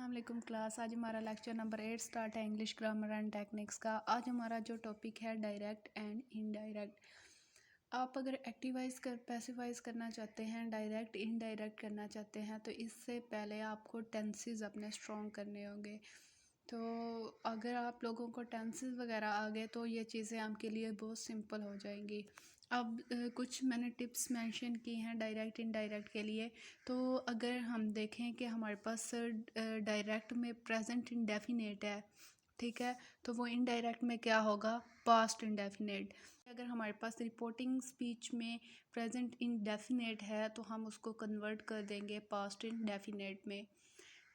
अस्सलाम वालेकुम क्लास। आज हमारा लेक्चर नंबर 8 स्टार्ट है इंग्लिश ग्रामर एंड टेक्निक्स का। आज हमारा जो टॉपिक है डायरेक्ट एंड इनडायरेक्ट। आप अगर एक्टिवाइज कर पैसिवाइज करना चाहते हैं, डायरेक्ट इनडायरेक्ट करना चाहते हैं, तो इससे पहले आपको टेंसेस अपने स्ट्रॉन्ग करने होंगे। तो अगर आप लोगों को टेंसेस वगैरह आ गए तो ये चीज़ें आपके लिए बहुत सिंपल हो जाएंगी। अब कुछ मैंने टिप्स मेंशन की हैं डायरेक्ट इनडायरेक्ट के लिए। तो अगर हम देखें कि हमारे पास डायरेक्ट में प्रेजेंट इंडेफिनेट है, ठीक है, तो वो इनडायरेक्ट में क्या होगा, पास्ट इंडेफिनेट। अगर हमारे पास रिपोर्टिंग स्पीच में प्रेजेंट इंडेफिनेट है तो हम उसको कन्वर्ट कर देंगे पास्ट इंडेफिनेट में।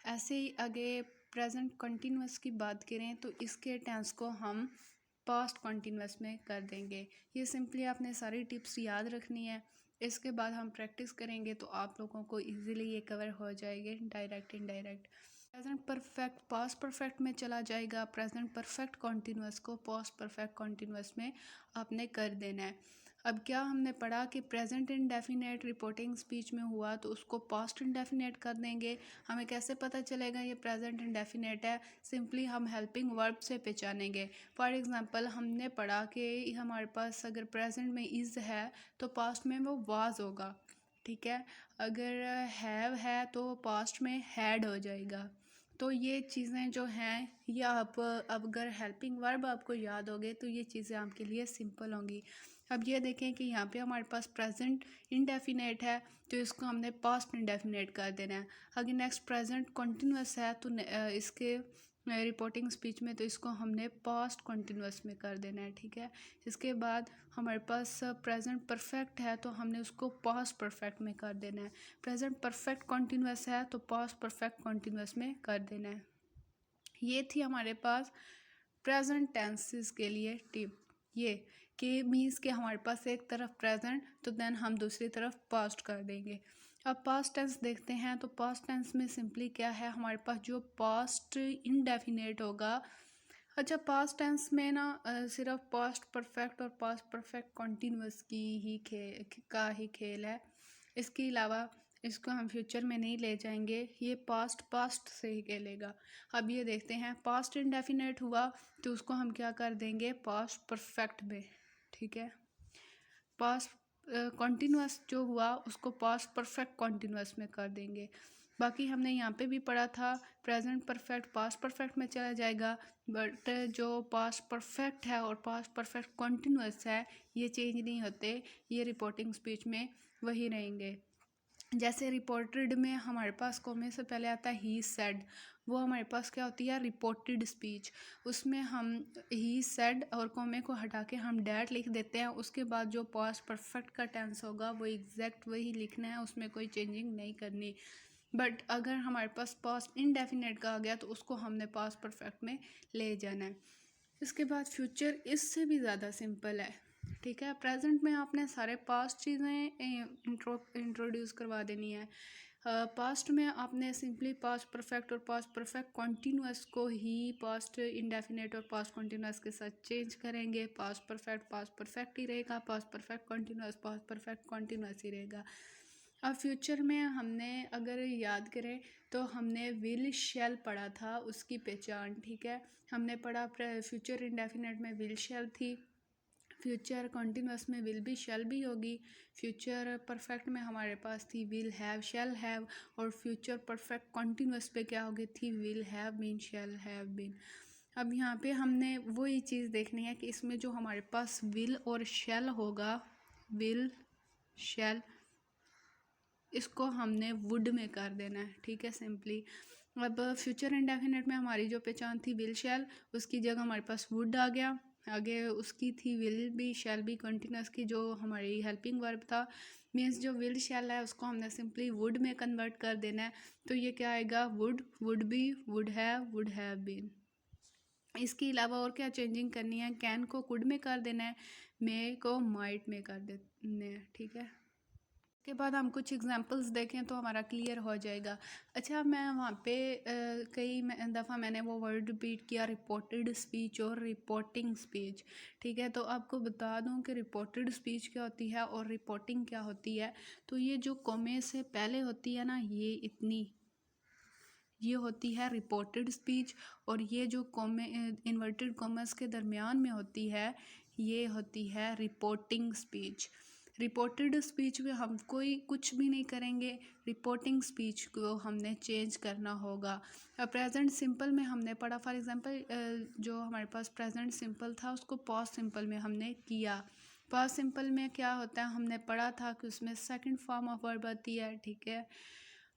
ऐसे ही आगे प्रेजेंट कंटिन्यूस की बात करें तो इसके टेंस को हम पास्ट कंटिन्यूस में कर देंगे। ये सिंपली आपने सारी टिप्स याद रखनी है। इसके बाद हम प्रैक्टिस करेंगे तो आप लोगों को इजीली ये कवर हो जाएंगे direct indirect. Present perfect past perfect में चला जाएगा। प्रेजेंट परफेक्ट कॉन्टिन्यूस को पास्ट परफेक्ट कॉन्टिन्यूस में आपने कर देना है। अब क्या हमने पढ़ा कि प्रेजेंट इंडेफिनेट रिपोर्टिंग स्पीच में हुआ तो उसको पास्ट इंडेफिनेट कर देंगे। हमें कैसे पता चलेगा ये प्रेजेंट इंडेफिनेट है? सिंपली हम हेल्पिंग वर्ब से पहचानेंगे। फॉर एग्जांपल हमने पढ़ा कि हमारे पास अगर प्रेजेंट में इज़ है तो पास्ट में वो वाज होगा, ठीक है। अगर हैव है तो पास्ट में हैड हो जाएगा। तो ये चीज़ें जो हैं ये आप अब अगर हेल्पिंग वर्ब आपको याद हो गए तो ये चीज़ें आपके लिए सिंपल होंगी। अब ये देखें कि यहाँ पे हमारे पास प्रेजेंट इंडेफिनेट है तो इसको हमने पास्ट इंडेफिनेट कर देना है। अगर नेक्स्ट प्रेजेंट कंटिन्यूस है तो इसके रिपोर्टिंग स्पीच में तो इसको हमने पास्ट कंटिन्यूस में कर देना है, ठीक है। इसके बाद हमारे पास प्रेजेंट परफेक्ट है तो हमने उसको पास्ट परफेक्ट में कर देना है। प्रेजेंट परफेक्ट कंटिन्यूस है तो पास्ट परफेक्ट कंटिन्यूस में कर देना है। ये थी हमारे पास प्रेजेंट टेंसेस के लिए टिप। ये कि मीन्स कि हमारे पास एक तरफ प्रेजेंट तो देन हम दूसरी तरफ पास्ट कर देंगे। अब पास्ट टेंस देखते हैं तो पास्ट टेंस में सिंपली क्या है, हमारे पास जो पास्ट इंडेफिनेट होगा। अच्छा, पास्ट टेंस में ना सिर्फ पास्ट परफेक्ट और पास्ट परफेक्ट कॉन्टीन्यूस की ही खेल है। इसके अलावा इसको हम फ्यूचर में नहीं ले जाएंगे, ये पास्ट पास्ट से ही खेलेगा। अब ये देखते हैं पास्ट इंडेफिनेट हुआ तो उसको हम क्या कर देंगे, पास्ट परफेक्ट में, ठीक है। पास्ट कॉन्टिन्यूस जो हुआ उसको पास्ट परफेक्ट कॉन्टिन्यूस में कर देंगे। बाकी हमने यहाँ पे भी पढ़ा था प्रेजेंट परफेक्ट पास्ट परफेक्ट में चला जाएगा, बट जो पास्ट परफेक्ट है और पास्ट परफेक्ट कॉन्टिन्यूस है ये चेंज नहीं होते, ये रिपोर्टिंग स्पीच में वही रहेंगे। जैसे रिपोर्टेड में हमारे पास कॉमे से पहले आता है ही सेड, वो हमारे पास क्या होती है, रिपोर्टेड स्पीच। उसमें हम ही सेड और कॉमे को हटा के हम डैट लिख देते हैं। उसके बाद जो पास्ट परफेक्ट का टेंस होगा वो एग्जैक्ट वही लिखना है, उसमें कोई चेंजिंग नहीं करनी। बट अगर हमारे पास पास्ट इनडेफिनेट का आ गया तो उसको हमने पास्ट परफेक्ट में ले जाना है। इसके बाद फ्यूचर इससे भी ज़्यादा सिंपल है, ठीक है। प्रेजेंट में आपने सारे पास्ट चीज़ें इंट्रोड्यूस करवा देनी है। पास्ट में आपने सिंपली पास्ट परफेक्ट और पास्ट परफेक्ट कॉन्टीन्यूअस को ही पास्ट इंडेफिनेट और पास्ट कॉन्टीन्यूअस के साथ चेंज करेंगे। पास्ट परफेक्ट ही रहेगा, past perfect continuous past perfect continuous ही रहेगा। अब फ्यूचर में हमने अगर याद करें तो हमने विल शैल पढ़ा था, उसकी पहचान, ठीक है। हमने पढ़ा फ्यूचर इंडेफिनेट में विल शैल थी, फ्यूचर कॉन्टिन्यूस में विल बी शैल भी होगी, फ्यूचर परफेक्ट में हमारे पास थी विल हैव शैल हैव, और फ्यूचर परफेक्ट कॉन्टिन्यूस पे क्या होगी थी will have been shall have been. अब यहाँ पे हमने वही चीज़ देखनी है कि इसमें जो हमारे पास विल और शैल होगा, विल शैल, इसको हमने वुड में कर देना है, ठीक है, सिंपली। अब फ्यूचर इंडेफिनेट में हमारी जो पहचान थी विल शैल, उसकी जगह हमारे पास वुड आ गया। आगे उसकी थी will be shall be continuous की जो हमारी हेल्पिंग वर्ब था। मीन्स जो विल शैल है उसको हमने सिंपली वुड में कन्वर्ट कर देना है। तो ये क्या आएगा, would, would be, would have been. इसके अलावा और क्या चेंजिंग करनी है, कैन को कुड में कर देना है, मे को माइट में कर देना है, ठीक है। के बाद हम कुछ एग्जांपल्स देखें तो हमारा क्लियर हो जाएगा। अच्छा, मैं वहाँ पे कई दफ़ा मैंने वो वर्ड रिपीट किया, रिपोर्टेड स्पीच और रिपोर्टिंग स्पीच, ठीक है। तो आपको बता दूं कि रिपोर्टेड स्पीच क्या होती है और रिपोर्टिंग क्या होती है। तो ये जो कॉमे से पहले होती है ना, ये इतनी, ये होती है रिपोर्टेड स्पीच, और ये जो इन्वर्टेड कॉमर्स के दरमियान में होती है ये होती है रिपोर्टिंग स्पीच। रिपोर्टेड स्पीच में हम कोई कुछ भी नहीं करेंगे, रिपोर्टिंग स्पीच को हमने चेंज करना होगा। प्रेजेंट सिंपल में हमने पढ़ा, फॉर एग्जांपल जो हमारे पास प्रेजेंट सिंपल था उसको पास्ट सिंपल में हमने किया। पास्ट सिंपल में क्या होता है, हमने पढ़ा था कि उसमें सेकंड फॉर्म ऑफ वर्ब आती है, ठीक है।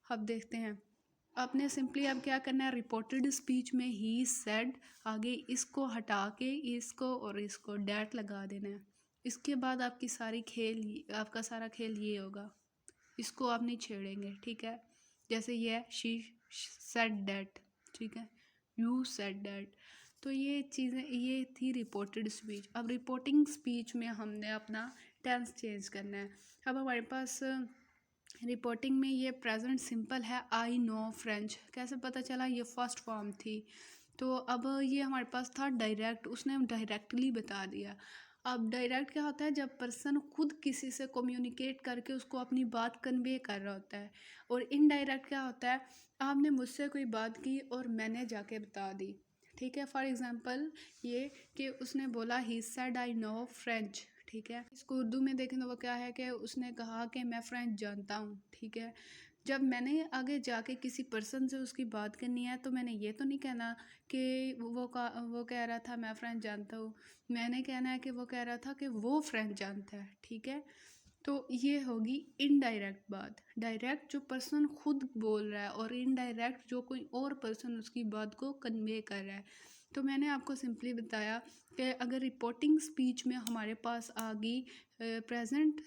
अब देखते हैं, आपने सिंपली अब क्या करना है, रिपोर्टेड स्पीच में ही सेड आगे इसको हटा के इसको और इसको डैट लगा देना है। इसके बाद आपका सारा खेल ये होगा, इसको आप नहीं छेड़ेंगे, ठीक है। जैसे ये है शी सेड डैट, ठीक है, यू सेड डैट। तो ये चीज़ें ये थी रिपोर्टेड स्पीच। अब रिपोर्टिंग स्पीच में हमने अपना टेंस चेंज करना है। अब हमारे पास रिपोर्टिंग में ये प्रेजेंट सिंपल है, आई नो फ्रेंच। कैसे पता चला, ये फर्स्ट फॉर्म थी। तो अब ये हमारे पास था डायरेक्ट, उसने डायरेक्टली बता दिया। अब डायरेक्ट क्या होता है, जब पर्सन खुद किसी से कम्युनिकेट करके उसको अपनी बात कन्वे कर रहा होता है। और इनडायरेक्ट क्या होता है, आपने मुझसे कोई बात की और मैंने जाके बता दी, ठीक है। फॉर एग्जांपल ये कि उसने बोला he said I know French, ठीक है। इसको उर्दू में देखें तो वो क्या है कि उसने कहा कि मैं फ्रेंच जानता हूँ, ठीक है। जब मैंने आगे जाके किसी पर्सन से उसकी बात करनी है तो मैंने ये तो नहीं कहना कि वो कह रहा था मैं फ्रेंच जानता हूँ। मैंने कहना है कि वो कह रहा था कि वो फ्रेंच जानता है, ठीक है। तो ये होगी इनडायरेक्ट बात। डायरेक्ट जो पर्सन खुद बोल रहा है, और इनडायरेक्ट जो कोई और पर्सन उसकी बात को कन्वे कर रहा है। तो मैंने आपको सिंपली बताया कि अगर रिपोर्टिंग स्पीच में हमारे पास आ गई प्रेजेंट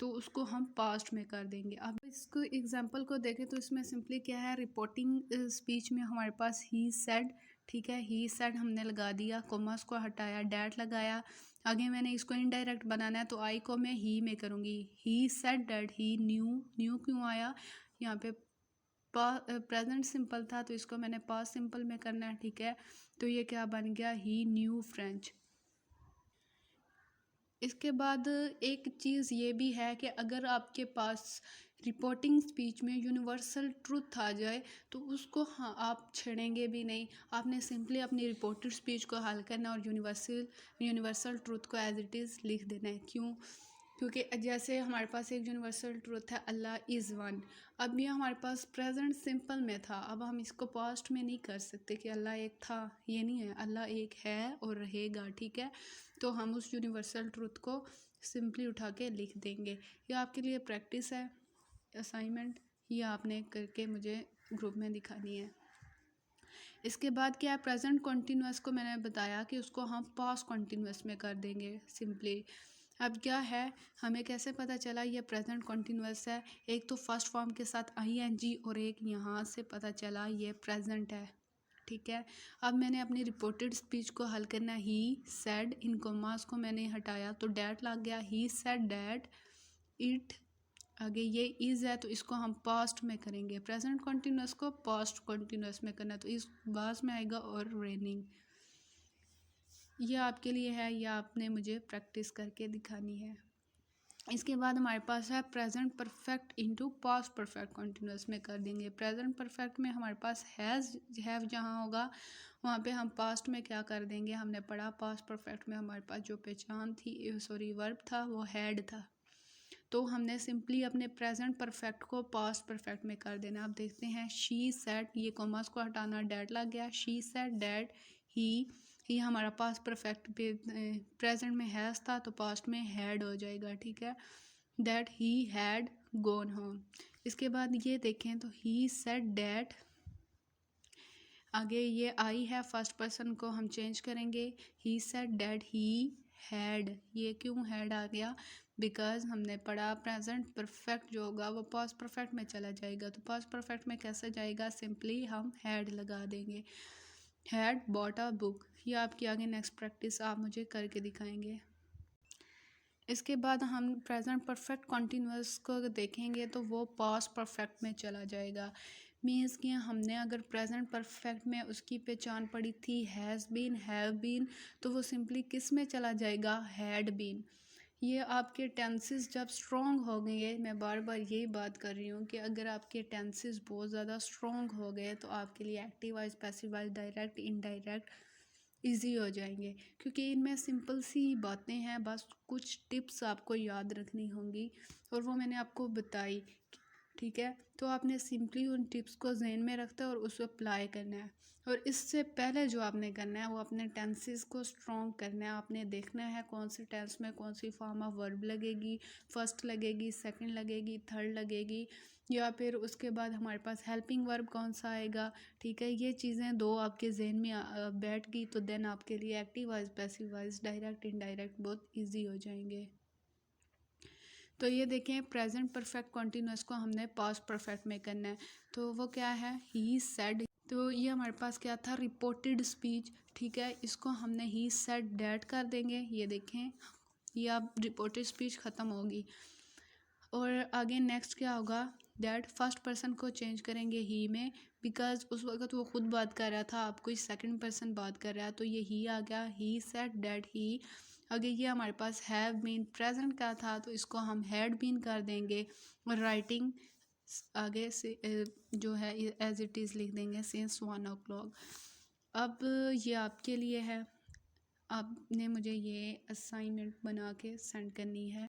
तो उसको हम पास्ट में कर देंगे। अब इसको एग्जांपल को देखें तो इसमें सिंपली क्या है, रिपोर्टिंग स्पीच में हमारे पास ही सेड, ठीक है, ही सेड हमने लगा दिया, कॉमर्स को हटाया, डैट लगाया। आगे मैंने इसको इनडायरेक्ट बनाना है तो आई को मैं ही में करूँगी, he said that, he new, new क्यों आया, यहाँ पे प्रेजेंट सिंपल था तो इसको मैंने पास्ट सिंपल में करना है, ठीक है। तो ये क्या बन गया, ही न्यू फ्रेंच। इसके बाद एक चीज़ ये भी है कि अगर आपके पास रिपोर्टिंग स्पीच में यूनिवर्सल ट्रुथ आ जाए तो उसको हाँ आप छेड़ेंगे भी नहीं। आपने सिंपली अपनी रिपोर्टेड स्पीच को हल करना और यूनिवर्सल ट्रुथ को एज इट इज़ लिख देना है। क्यों, क्योंकि जैसे हमारे पास एक यूनिवर्सल ट्रुथ है अल्लाह इज़ वन। अब ये हमारे पास प्रेजेंट सिंपल में था, अब हम इसको पास्ट में नहीं कर सकते कि अल्लाह एक था, ये नहीं है, अल्लाह एक है और रहेगा, ठीक है। तो हम उस यूनिवर्सल ट्रुथ को सिंपली उठा के लिख देंगे। ये आपके लिए प्रैक्टिस है, असाइनमेंट, ये आपने करके मुझे ग्रुप में दिखानी है। इसके बाद क्या है, प्रेजेंट कॉन्टीन्यूअस को मैंने बताया कि उसको हम पास्ट कॉन्टीन्यूअस में कर देंगे सिंपली। अब क्या है, हमें कैसे पता चला ये प्रेजेंट कॉन्टीन्यूअस है, एक तो फर्स्ट फॉर्म के साथ आईएनजी और एक यहाँ से पता चला ये प्रेजेंट है, ठीक है। अब मैंने अपनी रिपोर्टेड स्पीच को हल करना, ही सेड, इन कॉमास को मैंने हटाया तो डैट लग गया, ही सेड डैट इट, आगे ये इज़ है तो इसको हम पास्ट में करेंगे, प्रेजेंट कॉन्टीन्यूअस को पास्ट कॉन्टीन्यूअस में करना तो इस बास में आएगा और रेनिंग। यह आपके लिए है, या आपने मुझे प्रैक्टिस करके दिखानी है। इसके बाद हमारे पास है present perfect into past perfect continuous में कर देंगे। प्रेजेंट परफेक्ट में हमारे पास हैव जहाँ होगा वहाँ पे हम पास्ट में क्या कर देंगे, हमने पढ़ा पास्ट परफेक्ट में हमारे पास जो पहचान थी वर्ब था वो हैड था। तो हमने सिंपली अपने प्रेजेंट परफेक्ट को पास्ट परफेक्ट में कर देना। अब देखते हैं, शी सेड, ये कॉमर्स को हटाना, डैट लग गया, शी सेड डैट ही हमारा पास्ट परफेक्ट पे प्रेजेंट में हैज़ था तो पास्ट में हैड हो जाएगा, ठीक है, that he had gone home. इसके बाद ये देखें तो ही सेड डैट, आगे ये आई है फर्स्ट पर्सन को हम चेंज करेंगे, he said that he had, ये क्यों हैड आ गया, बिकॉज हमने पढ़ा प्रेजेंट परफेक्ट जो होगा वो पास्ट परफेक्ट में चला जाएगा, तो पास्ट परफेक्ट में कैसे जाएगा, सिंपली हम हैड लगा देंगे, हैड बॉट अ बुक। ये आपकी आगे नेक्स्ट प्रैक्टिस आप मुझे करके दिखाएंगे। इसके बाद हम प्रेजेंट परफेक्ट कॉन्टीन्यूअस को देखेंगे तो वो पास्ट परफेक्ट में चला जाएगा। मीन्स कि हमने अगर प्रेजेंट परफेक्ट में उसकी पहचान पड़ी थी हैज़ बीन, हैव बीन, तो वो सिंपली किस में चला जाएगा, हैड बीन। ये आपके टेंसेस जब स्ट्रॉन्ग हो गए, मैं बार बार यही बात कर रही हूँ कि अगर आपके टेंसेस बहुत ज़्यादा स्ट्रॉन्ग हो गए तो आपके लिए active voice, passive voice, direct, indirect easy हो जाएंगे, क्योंकि इनमें सिंपल सी बातें हैं, बस कुछ टिप्स आपको याद रखनी होंगी और वो मैंने आपको बताई। ठीक है, तो आपने सिंपली उन टिप्स को जहन में रखना है और उसको अप्लाई करना है। और इससे पहले जो आपने करना है वो अपने टेंसेस को स्ट्रॉन्ग करना है। आपने देखना है कौन से टेंस में कौन सी फॉर्म ऑफ वर्ब लगेगी, फर्स्ट लगेगी, सेकंड लगेगी, थर्ड लगेगी, या फिर उसके बाद हमारे पास हेल्पिंग वर्ब कौन सा आएगा। ठीक है, ये चीज़ें दो आपके जहन में बैठ गई तो देन आपके लिए active voice, passive voice, direct, indirect बहुत ईजी हो जाएंगे। तो ये देखें, प्रेजेंट परफेक्ट कॉन्टिन्यूस को हमने पास्ट परफेक्ट में करना है, तो वो क्या है, ही सेड। तो ये हमारे पास क्या था, रिपोर्टेड स्पीच। ठीक है, इसको हमने ही सेड डैट कर देंगे। ये देखें, ये अब रिपोर्टेड स्पीच ख़त्म होगी। और आगे नेक्स्ट क्या होगा, डैट फर्स्ट पर्सन को चेंज करेंगे ही में, बिकॉज उस वक्त वो खुद बात कर रहा था, अब कोई सेकंड पर्सन बात कर रहा है तो ये ही आ गया, ही सेड डैट ही। आगे ये हमारे पास हैव बीन, प्रेजेंट का था तो इसको हम हैड बीन कर देंगे। और राइटिंग आगे से जो है एज इट इज़ लिख देंगे, सिंस 1 o'clock। अब ये आपके लिए है, आपने मुझे ये असाइनमेंट बना के सेंड करनी है।